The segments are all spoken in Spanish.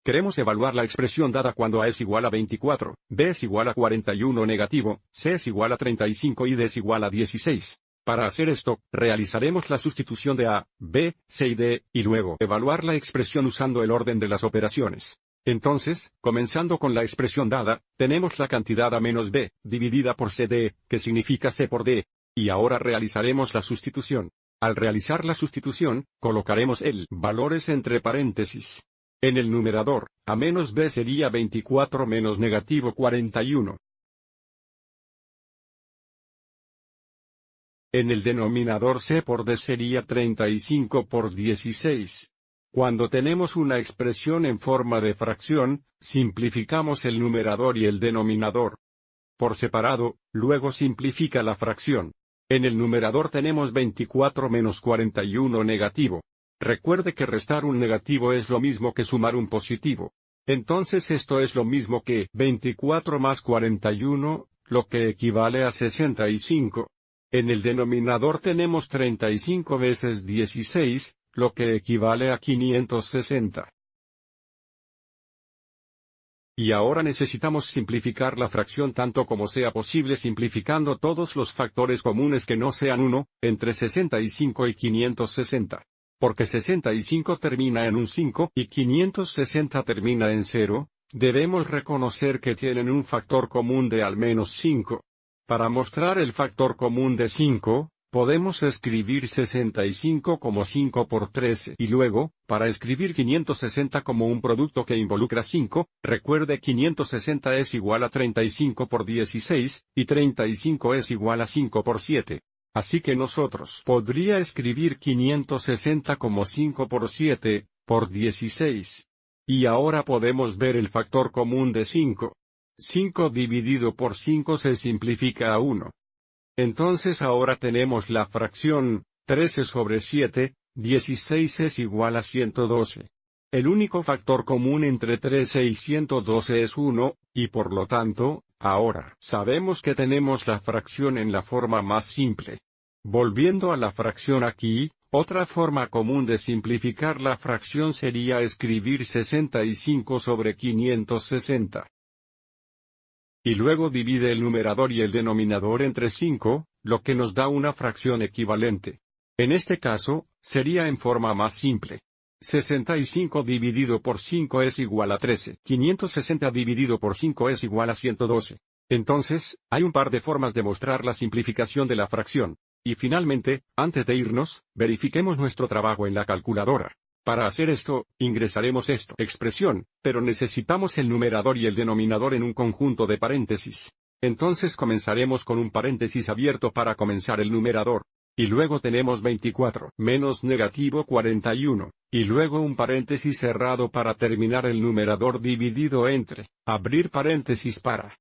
Queremos evaluar la expresión dada cuando A es igual a 24, B es igual a 41 negativo, C es igual a 35 y D es igual a 16. Para hacer esto, realizaremos la sustitución de A, B, C y D, y luego evaluar la expresión usando el orden de las operaciones. Entonces, comenzando con la expresión dada, tenemos la cantidad A menos B, dividida por CD, que significa C por D. Y ahora realizaremos la sustitución. Al realizar la sustitución, colocaremos el valores entre paréntesis. En el numerador, A menos B sería 24 menos negativo 41. En el denominador C por D sería 35 por 16. Cuando tenemos una expresión en forma de fracción, simplificamos el numerador y el denominador por separado, luego simplifica la fracción. En el numerador tenemos 24 menos 41 negativo. Recuerde que restar un negativo es lo mismo que sumar un positivo. Entonces esto es lo mismo que 24 más 41, lo que equivale a 65. En el denominador tenemos 35 veces 16, lo que equivale a 560. Y ahora necesitamos simplificar la fracción tanto como sea posible simplificando todos los factores comunes que no sean 1, entre 65 y 560. Porque 65 termina en un 5 y 560 termina en 0, debemos reconocer que tienen un factor común de al menos 5. Para mostrar el factor común de 5, podemos escribir 65 como 5 por 13 y luego, para escribir 560 como un producto que involucra 5, recuerde 560 es igual a 35 por 16, y 35 es igual a 5 por 7. Así que nosotros podría escribir 560 como 5 por 7, por 16. Y ahora podemos ver el factor común de 5. 5 dividido por 5 se simplifica a 1. Entonces ahora tenemos la fracción, 13 sobre 7, 16 es igual a 112. El único factor común entre 13 y 112 es 1, y por lo tanto, ahora sabemos que tenemos la fracción en la forma más simple. Volviendo a la fracción aquí, otra forma común de simplificar la fracción sería escribir 65 sobre 560. Y luego divide el numerador y el denominador entre 5, lo que nos da una fracción equivalente. En este caso, sería en forma más simple. 65 dividido por 5 es igual a 13. 560 dividido por 5 es igual a 112. Entonces, hay un par de formas de mostrar la simplificación de la fracción. Y finalmente, antes de irnos, verifiquemos nuestro trabajo en la calculadora. Para hacer esto, ingresaremos esta expresión, pero necesitamos el numerador y el denominador en un conjunto de paréntesis. Entonces comenzaremos con un paréntesis abierto para comenzar el numerador. Y luego tenemos 24 menos negativo 41, y luego un paréntesis cerrado para terminar el numerador dividido entre, abrir paréntesis para.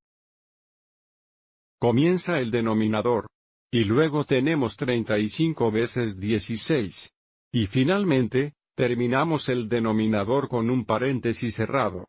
Comienza el denominador. Y luego tenemos 35 veces 16. Y finalmente, terminamos el denominador con un paréntesis cerrado.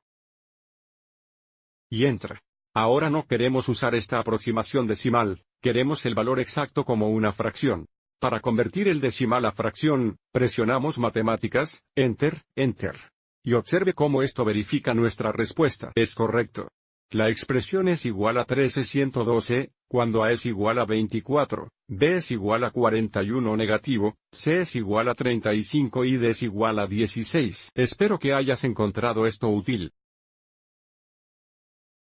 Y entra. Ahora no queremos usar esta aproximación decimal, queremos el valor exacto como una fracción. Para convertir el decimal a fracción, presionamos Matemáticas, Enter, Enter. Y observe cómo esto verifica nuestra respuesta. Es correcto. La expresión es igual a 1312, cuando A es igual a 24, B es igual a 41 negativo, C es igual a 35 y D es igual a 16. Espero que hayas encontrado esto útil.